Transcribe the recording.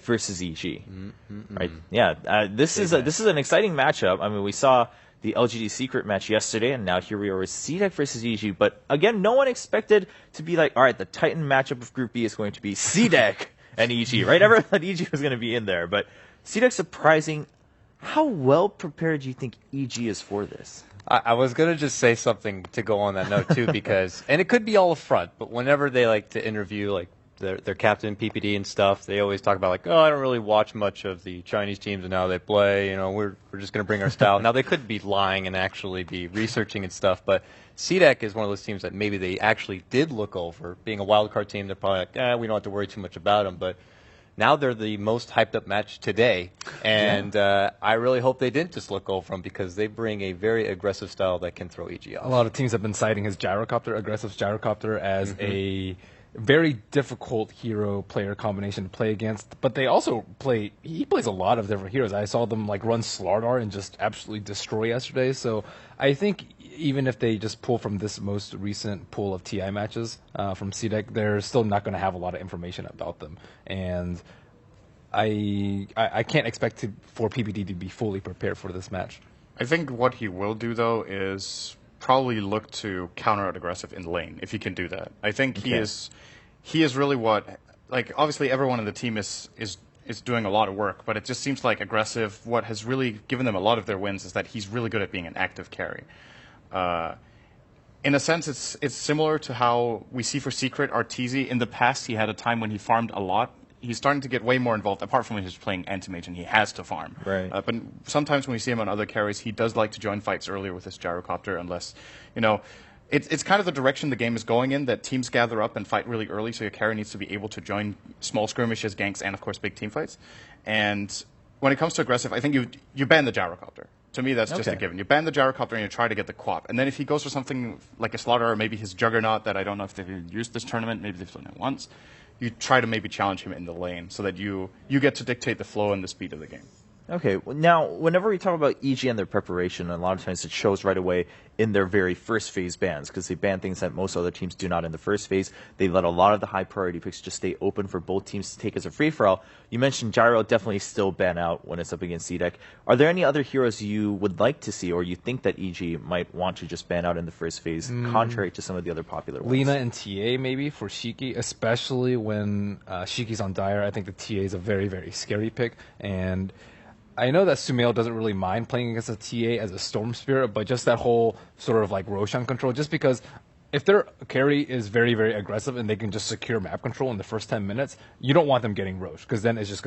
versus EG, right? Yeah, this is an exciting matchup. I mean, we saw the LGD Secret match yesterday, and now here we are with CDEC versus EG. But again, no one expected to be like, all right, the Titan matchup of Group B is going to be CDEC and EG, right? Everyone thought EG was going to be in there, but CDEC surprising. How well prepared do you think EG is for this? I was going to just say something to go on that note, too, because, and it could be all up front, but whenever they like to interview, like, their captain, PPD and stuff, they always talk about, like, oh, I don't really watch much of the Chinese teams and how they play, you know, we're just going to bring our style. Now, they could be lying and actually be researching and stuff, but CDEC is one of those teams that maybe they actually did look over. Being a wildcard team, they're probably like, we don't have to worry too much about them, but now they're the most hyped up match today, and I really hope they didn't just look over them because they bring a very aggressive style that can throw EG off. A lot of teams have been citing his gyrocopter, aggressive gyrocopter, as a very difficult hero player combination to play against. But they also he plays a lot of different heroes. I saw them like run Slardar and just absolutely destroy yesterday. So I think even if they just pull from this most recent pool of TI matches from CDEC, they're still not going to have a lot of information about them. And I can't expect for PPD to be fully prepared for this match. I think what he will do, though, is probably look to counter out aggressive in lane, if he can do that. I think he is really what, like, obviously everyone in the team is doing a lot of work, but it just seems like aggressive, what has really given them a lot of their wins is that he's really good at being an active carry. In a sense, it's similar to how we see for Secret Arteezy. In the past, he had a time when he farmed a lot. He's starting to get way more involved, apart from when he's playing Anti-Mage and he has to farm. Right. But sometimes when we see him on other carries, he does like to join fights earlier with his gyrocopter, unless, you know, it's kind of the direction the game is going in, that teams gather up and fight really early, so your carry needs to be able to join small skirmishes, ganks, and, of course, big team fights. And when it comes to aggressive, I think you ban the gyrocopter. To me, that's just a given. You ban the gyrocopter and you try to get the quap. And then if he goes for something like a Slaughter or maybe his Juggernaut that I don't know if they've used this tournament, maybe they've done it once, you try to maybe challenge him in the lane so that you get to dictate the flow and the speed of the game. Okay, now, whenever we talk about EG and their preparation, a lot of times it shows right away in their very first phase bans, because they ban things that most other teams do not in the first phase. They let a lot of the high priority picks just stay open for both teams to take as a free-for-all. You mentioned Gyro definitely still ban out when it's up against CDEC. Are there any other heroes you would like to see, or you think that EG might want to just ban out in the first phase, contrary to some of the other popular ones? Lina and TA maybe for Shiki, especially when Shiki's on Dire. I think the TA is a very, very scary pick, and I know that Sumail doesn't really mind playing against a TA as a Storm Spirit, but just that whole sort of like Roshan control, just because if their carry is very, very aggressive and they can just secure map control in the first 10 minutes, you don't want them getting Rosh, because then it's just